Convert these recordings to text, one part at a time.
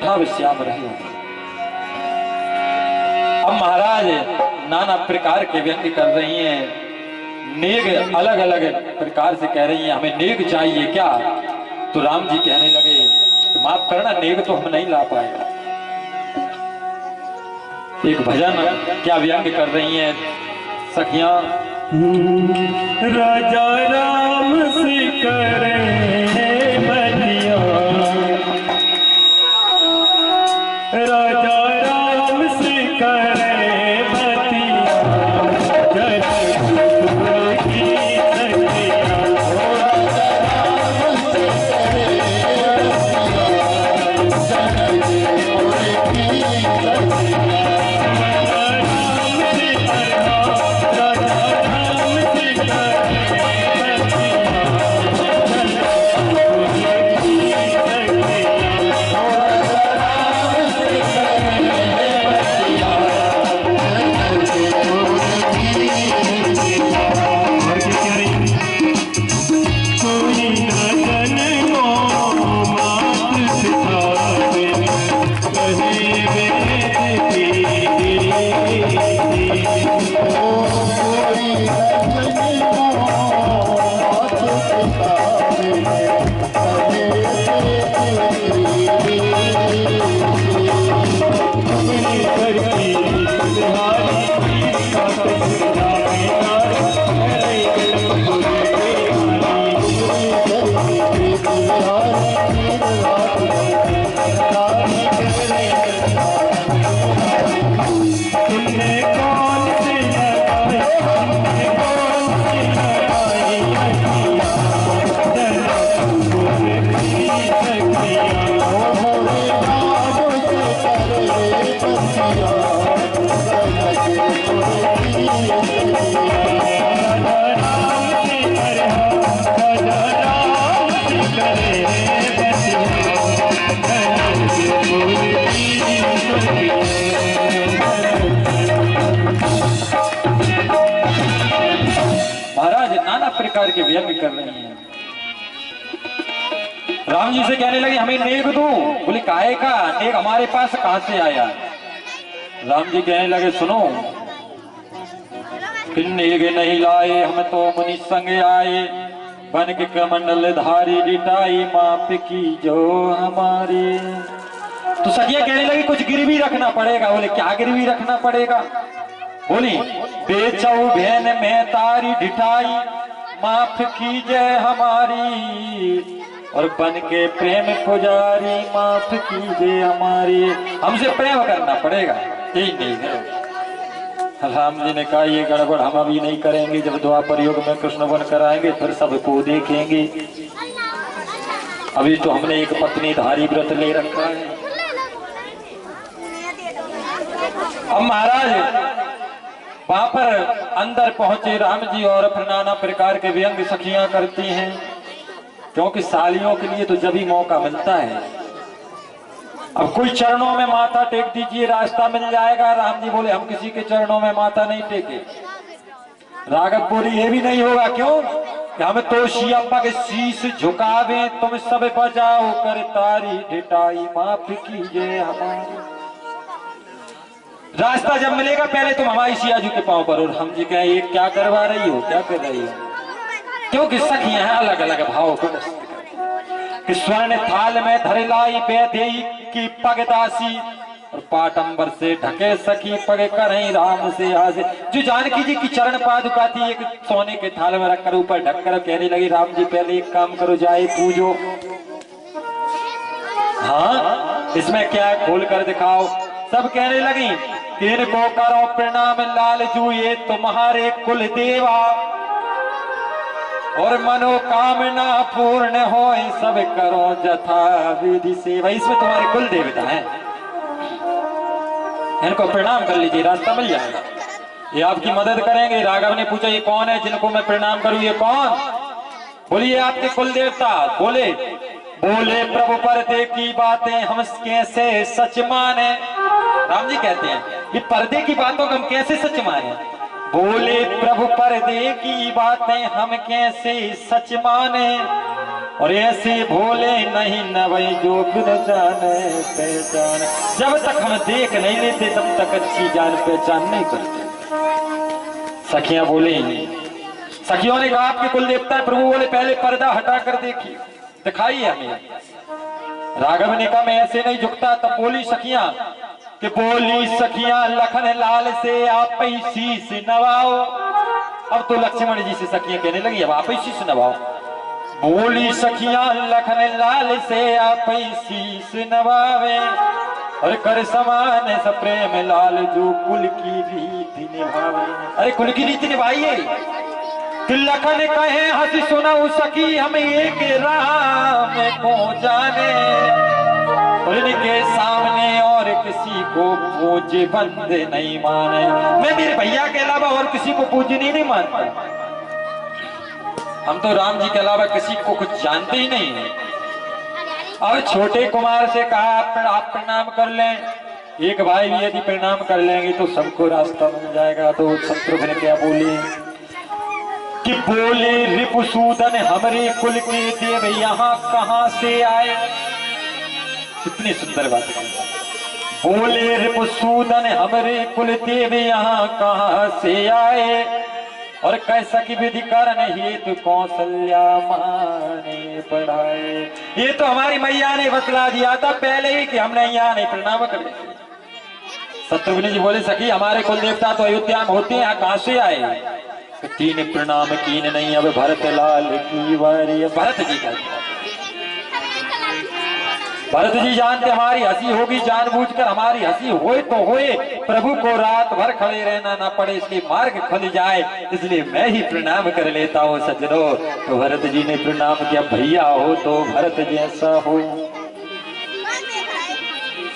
उठाव श्याम रहे। अब महाराज नाना प्रकार के व्यंग्य कर रही हैं, नेग अलग अलग प्रकार से कह रही हैं, हमें नेग चाहिए क्या? तो राम जी कहने लगे तो माफ करना, नेग तो हम नहीं ला पाएगा। एक भजन क्या व्यंग्य कर रही हैं सखियां, राजा राम से करे बलिया, राजा राम से करे बलिया, जनकपुर की सखिया, प्रकार के व्यंग्य कर रही हैं। राम जी से कहने लगे हमें नेग दो। बोले काहे का? नेग हमारे पास कहां से आया? राम जी कहने लगे सुनो, कि नेग नहीं लाए हम तो मुनि संग आए, बन के कमंडल धारी डिटाई माप की जो हमारी। तो सखिया कहने लगी कुछ गिरवी रखना पड़ेगा। बोले क्या गिरवी रखना पड़ेगा? बोली बेचौ भेन में तारी ढिठाई, माफ कीजिए हमारी, और बन के प्रेम पुजारी माफ कीजिए हमारी। हमसे प्रेम करना पड़ेगा, यही नहीं है। राम जी ने कहा ये गड़बड़ हम अभी नहीं करेंगे, जब द्वापर युग में कृष्ण बन कराएंगे फिर सबको देखेंगे। अभी तो हमने एक पत्नी धारी व्रत ले रखा है। अब महाराज वहां पर अंदर पहुंचे राम जी और फिर नाना प्रकार के व्यंग्य सखियां करती हैं, क्योंकि सालियों के लिए तो जब ही मौका मिलता है। अब कोई चरणों में माथा टेक दीजिए, रास्ता मिल जाएगा। राम जी बोले हम किसी के चरणों में माथा नहीं टेके। राघव बोली ये भी नहीं होगा। क्यों? कि हम तो शिया पग शीश झुकावे, तुम सब बजाओ कर तारी ढिठाई माफ कीजिए हमारी। रास्ता जब मिलेगा पहले तुम हमारी सिया जी के पांव पर। और हम जी कहें ये क्या करवा रही हो, क्या कर रही हो? क्योंकि सखियां हैं अलग अलग भाव को कि स्वर्ण थाल में धर लाई बेदेई की पगदासी, और पाटंबर से ढके सखी पग करें राम से आसे। जो जानकी जी की चरण पादुका थी एक सोने के थाल में रखकर ऊपर ढककर कहने लगी राम जी पहले एक काम करो, जाए पूजो। हाँ इसमें क्या है, खोल कर दिखाओ। सब कहने लगी इनको करो प्रणाम लालजू, ये तुम्हारे कुल देवा, और मनोकामना पूर्ण हो सब करो जथा विधि सेवा। इसमें तुम्हारे कुल देवता हैं, इनको प्रणाम कर लीजिए, रास्ता मिल जाएगा। ये आपकी मदद करेंगे। राघव ने पूछा ये कौन है जिनको मैं प्रणाम करूं? ये कौन? बोलिए आपके कुल देवता। बोले प्रभु पर्दे की बातें हम कैसे सच माने। राम जी कहते हैं ये पर्दे की बातों को हम कैसे सच माने। बोले प्रभु पर्दे की बातें हम कैसे सच माने, और ऐसे भोले नहीं नवई जो बिन जाने पहचान। जब तक हम देख नहीं लेते तब तक अच्छी जान पहचान नहीं करते। सखियां बोले, सखियों ने कहा आपके कुल देवता है। प्रभु बोले पहले पर्दा हटा कर देखिए, दिखाइए हमें। राघव ने कहा मैं ऐसे नहीं झुकता। तब बोली सखियां कि बोली सखियां लखन लाल से आप ही शीश नवाओ। अब तो लक्ष्मण जी से सखियां कहने लगी अब आप ही शीश नवाओ। बोली सखियां लखन लाल से आप ही शीश नवावे और कर समान सप्रेम लाल जो कुल की रीति निभावे। अरे कुल की रीति निभाइए। कि लखन कहे हंस सुनाऊ सखी हम एक राम को जाने और इनके सामने और किसी को पूज्य बंद नहीं माने। मैं मेरे भैया के अलावा और किसी को पूजनीय नहीं मानता। हम तो राम जी के अलावा किसी को कुछ जानते ही नहीं है। और छोटे कुमार से कहा आप प्रणाम कर लें। एक भाई भी यदि प्रणाम कर लेंगे तो सबको रास्ता मिल जाएगा। तो शत्रुघ्न क्या बोले कि बोले रिपुसूदन हमरे कुल के देव यहाँ कहाँ से आए। कितनी सुंदर बात है। बोले रिपुसूदन हमरे कुल देव यहाँ कहाँ से आए और कैसा की विधि कारण हेतु कौशल्या माने पढ़ाए। ये तो हमारी मैया ने बतला दिया था पहले ही कि हमने यहाँ नहीं प्रणाम कर। शत्रुघ्न जी बोले सखी हमारे कुल देवता तो अयोध्या में होते हैं, यहाँ कहाँ से आए। तो तीन प्रणाम कीन नहीं अब भरत लाल की बारी। भरत जी का भरत जी जानते हमारी हंसी होगी जानबूझकर हमारी हंसी होए तो होए। प्रभु को रात भर खड़े रहना ना पड़े इसलिए मार्ग खुल जाए इसलिए मैं ही प्रणाम कर लेता हूँ सज्जनों। तो भरत जी ने प्रणाम किया। भैया हो तो भरत जैसा हो।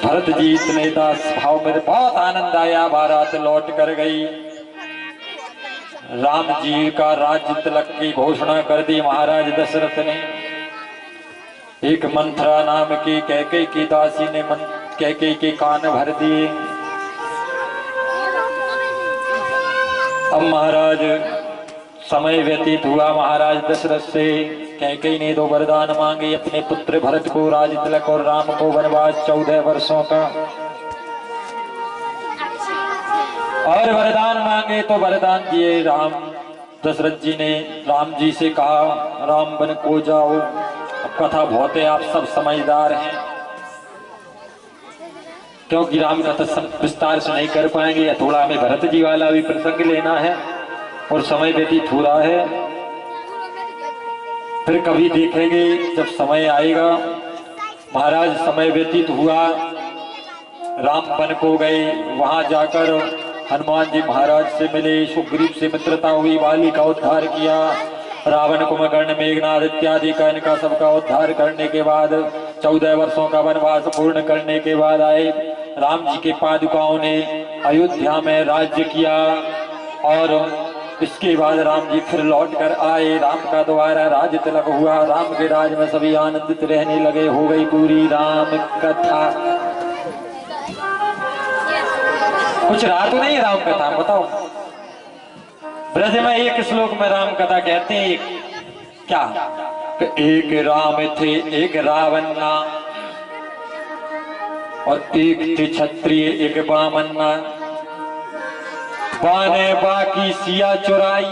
भरत जी इतने दास भाव में बहुत आनंद आया। बारात लौट कर गई। राम जी का राज्य तिलक की घोषणा कर दी महाराज दशरथ ने। एक मंथरा नाम की कैकेयी की दासी ने कैकेयी के कान भर दिए। अब महाराज समय व्यतीत हुआ महाराज दशरथ से। कैकेयी ने दो वरदान मांगे अपने पुत्र भरत को राज तिलक और राम को वनवास 14 वर्षों का। और वरदान मांगे तो वरदान दिए। राम दशरथ जी ने राम जी से कहा राम बन को जाओ। अब कथा बहुत है आप सब समझदार हैं क्योंकि राम कथा सब विस्तार से नहीं कर पाएंगे। थोड़ा हमें भरत जी वाला भी प्रसंग लेना है और समय व्यतीत हो रहा है। फिर कभी देखेंगे जब समय आएगा। महाराज समय व्यतीत हुआ। राम वन को गए। वहां जाकर हनुमान जी महाराज से मिले। सुग्रीव से मित्रता हुई। वाली का उद्धार किया। रावण कुंभकर्ण मेघनाद इत्यादि का इनका सबका उद्धार करने के बाद 14 वर्षों का वनवास पूर्ण करने के बाद आए। राम जी के पादुकाओं ने अयोध्या में राज्य किया और इसके बाद राम जी फिर लौट कर आए। राम का दोबारा राज्य तिलक हुआ। राम के राज में सभी आनंदित रहने लगे। हो गई पूरी राम कथा। कुछ रहा तो नहीं राम कथा बताओ। ब्रज में एक श्लोक में राम कथा कहते हैं क्या एक राम थे एक रावन्ना और एक थे क्षत्रिय एक बामन्ना। बाने बाकी सिया चुराई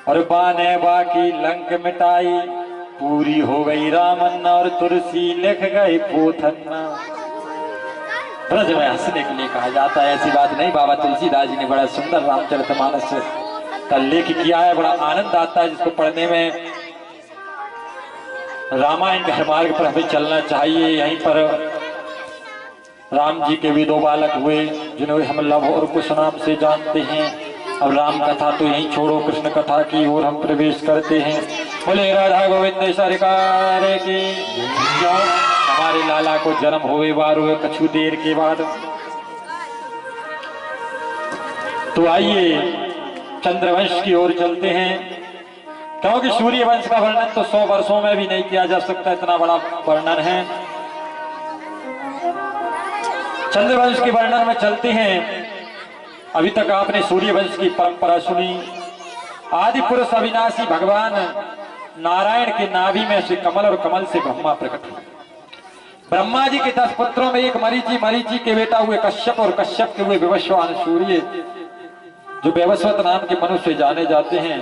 और बाने बाकी लंक मिटाई। पूरी हो गई रामन्ना और तुलसी लिख गई पोथन्ना। ब्रज में हंसने के लिए कहा जाता है ऐसी बात नहीं। बाबा तुलसीदास जी ने बड़ा सुंदर रामचरितमानस का लेख किया है। बड़ा आनंद आता है जिसको पढ़ने में। रामायण के हर मार्ग पर हमें चलना चाहिए। यहीं पर राम जी के भी 2 बालक हुए जिन्हें हम लव और कुश नाम से जानते हैं। अब राम कथा तो यहीं छोड़ो कृष्ण कथा की ओर हम प्रवेश करते हैं। बोले राधा गोविंद सरकार की। हमारे लाला को जन्म हुए बार हुए कछु देर के बाद। तो आइए चंद्रवंश की ओर चलते हैं क्योंकि सूर्य वंश का वर्णन तो 100 वर्षों में भी नहीं किया जा सकता। इतना बड़ा वर्णन है। चंद्रवंश के वर्णन में चलते हैं। अभी तक आपने सूर्य वंश की परंपरा सुनी। आदि पुरुष अविनाशी भगवान नारायण के नाभि में से कमल और कमल से ब्रह्मा प्रकट हुए। ब्रह्मा जी के 10 पुत्रों में एक मरीचि, मरीचि के बेटा हुए कश्यप और कश्यप के हुए विवस्वान सूर्य, जो वैवस्वत नाम के मनुष्य जाने जाते हैं।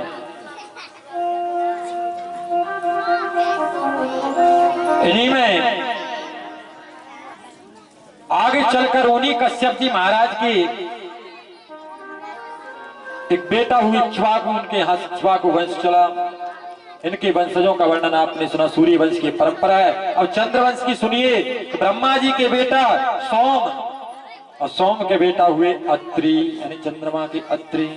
इन्हीं में आगे चलकर उन्हीं कश्यप जी महाराज की एक बेटा हुई इक्ष्वाकु, उनके यहाँ इक्ष्वाकु वंश चला। इनके वंशजों का वर्णन आपने सुना, सूर्य वंश की परंपरा है। अब चंद्रवंश की सुनिए। ब्रह्मा जी के बेटा सोम, और सोम के बेटा हुए अत्रि, यानी चंद्रमा के अत्रि।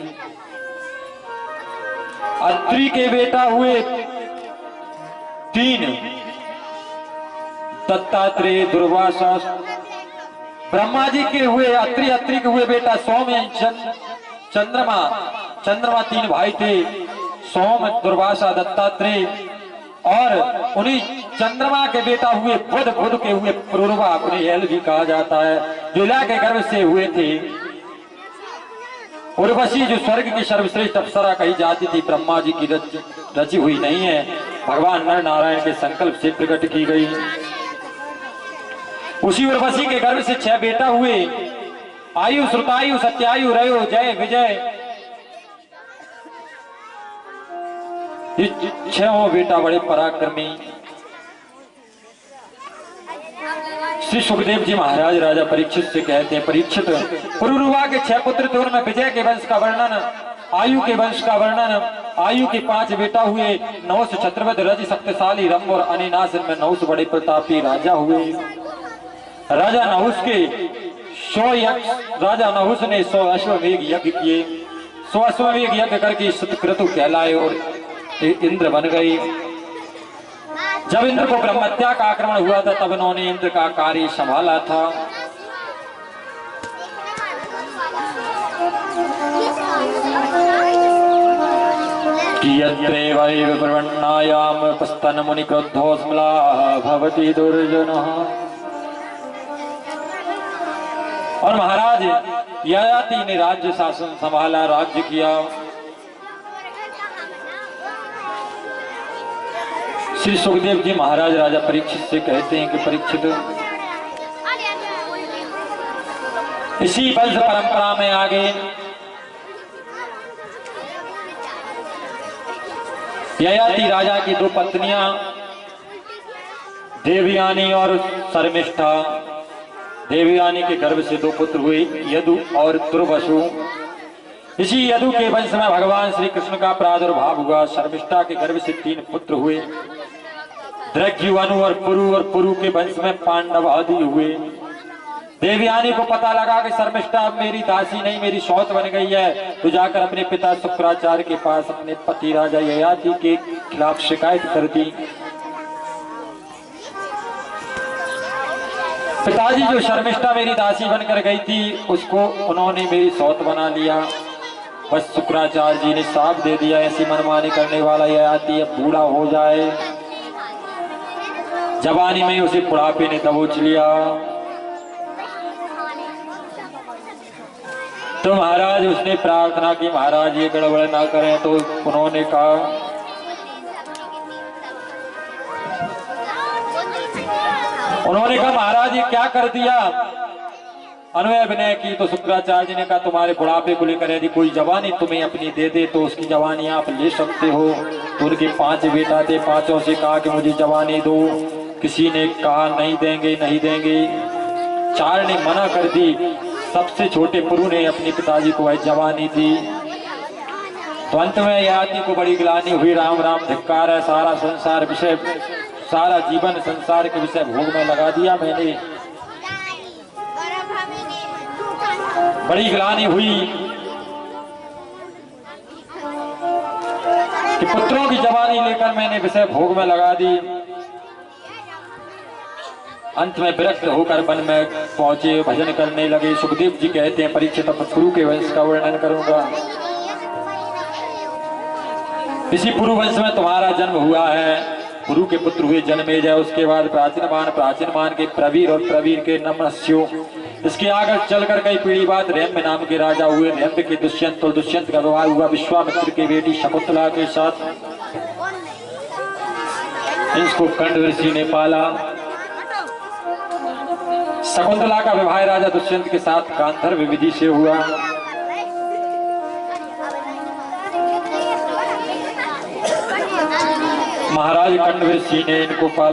अत्रि के बेटा हुए 3, दत्तात्रेय, दुर्वासा। ब्रह्मा जी के हुए अत्रि, अत्रि के हुए बेटा सोम, चंद्रमा। चंद्रमा 3 भाई थे, सोम, दुर्वासा, दत्तात्रेय। और उन्हीं चंद्रमा के बेटा हुए बुध, बुध के हुए पुरुरवा, उन्हें हेल भी कहा जाता है, जो इला के गर्भ से हुए थे। उर्वशी जो स्वर्ग की सर्वश्रेष्ठ अप्सरा कही जाती थी, ब्रह्मा जी की रची हुई नहीं है, भगवान नर नारायण के संकल्प से प्रकट की गई। उसी उर्वशी के गर्भ से 6 बेटा हुए, आयु, श्रुतायु, सत्यायु, रयो, जय, विजय। ये 6 बेटा बड़े पराक्रमी। श्री सुखदेव जी महाराज राजा परीक्षित से कहते हैं, परीक्षित, पुरुरवा के 6 पुत्र थे, उनमें विजय के वंश का वर्णन, आयु के वंश का वर्णन। आयु के 5 बेटा हुए, नहुष, छत्रवध, रज, शक्तिशाली, रंभ और अनिनाश। इनमें नहुष बड़े प्रतापी राजा हुए। राजा नहुष के 100 यज्ञ, राजा नहुष ने 100 अश्वमेघ यज्ञ किए। 100 अश्वमेघ यज्ञ करके सतक्रतु कहलाए और इंद्र बन गए। जब इंद्र को ब्रह्महत्या का आक्रमण हुआ था, तब इन्होंने इंद्र का कार्य संभाला था। कियत्रेवैव प्रवन्नायाम पस्तन मुनि क्रुद्धो स्मला भवति दुर्जनः। और महाराज ययाति ने राज्य शासन संभाला, राज्य किया। श्री सुखदेव जी महाराज राजा परीक्षित से कहते हैं कि परीक्षित, इसी वंश परंपरा में आगे ययाति राजा की 2 पत्नियां, देवयानी और शर्मिष्ठा। देवयानी के गर्भ से 2 पुत्र हुए, यदु और दुर्वसु। इसी यदु के वंश में भगवान श्री कृष्ण का प्रादुर्भाव हुआ। शर्मिष्ठा के गर्भ से 3 पुत्र हुए, द्रघ्यु, अनु और पुरु के वंश में पांडव आदि हुए। देवयानी को पता लगा कि शर्मिष्ठा अब मेरी दासी नहीं, मेरी सौत बन गई है, तो जाकर अपने पिता शुक्राचार्य के पास अपने पति राजा ययाति के खिलाफ शिकायत कर दी। पिताजी, जो शर्मिष्ठा मेरी दासी बनकर गई थी, उसको उन्होंने मेरी सौत बना लिया। बस शुक्राचार्य जी ने साफ दे दिया, ऐसी मनमानी करने वाला ययाति अब बूढ़ा हो जाए। जवानी में उसे बुढ़ापे ने दबोच लिया। तो महाराज उसने प्रार्थना की, महाराज ये गड़बड़ ना करें। तो उन्होंने कहा, महाराज ये क्या कर दिया? अन्वय विनय की। तो शुक्राचार्य जी ने कहा, तुम्हारे बुढ़ापे को लेकर यदि कोई जवानी तुम्हें अपनी दे दे तो उसकी जवानी आप ले सकते हो। तो उनके 5 बेटा थे, 5 से कहा कि मुझे जवानी दो। किसी ने कहा नहीं देंगे, नहीं देंगे। 4 ने मना कर दी। सबसे छोटे पुरु ने अपने पिताजी को जवानी दी। तो अंत में ययाति को बड़ी ग्लानि हुई, राम राम धिक्कार है, सारा संसार विषय, सारा जीवन संसार के विषय भोग में लगा दिया मैंने। बड़ी ग्लानि हुई कि पुत्रों की जवानी लेकर मैंने विषय भोग में लगा दी। अंत में विरक्त होकर वन में पहुंचे, भजन करने लगे। सुखदेव जी कहते हैं, परीक्षित अब पुरु के वंश का वर्णन करूंगा। इसी पुरु वंश में तुम्हारा जन्म हुआ है। पुरु के पुत्र हुए जन्मेजय, उसके बाद प्राचीनमान के प्रवीर और प्रवीर के नमस्यो। इसके आगे चलकर कई पीढ़ी बाद रैम्य नाम के राजा हुए। रैम्य के दुष्यंत और दुष्यंत का विवाह हुआ विश्वामित्र की बेटी शकुंतला के साथ। इसको कंड ऋषि ने पाला। शकुंतला का विवाह राजा दुष्यंत के साथ गांधर्व विधि से हुआ। महाराज कंड ऋषि ने इनको पाला।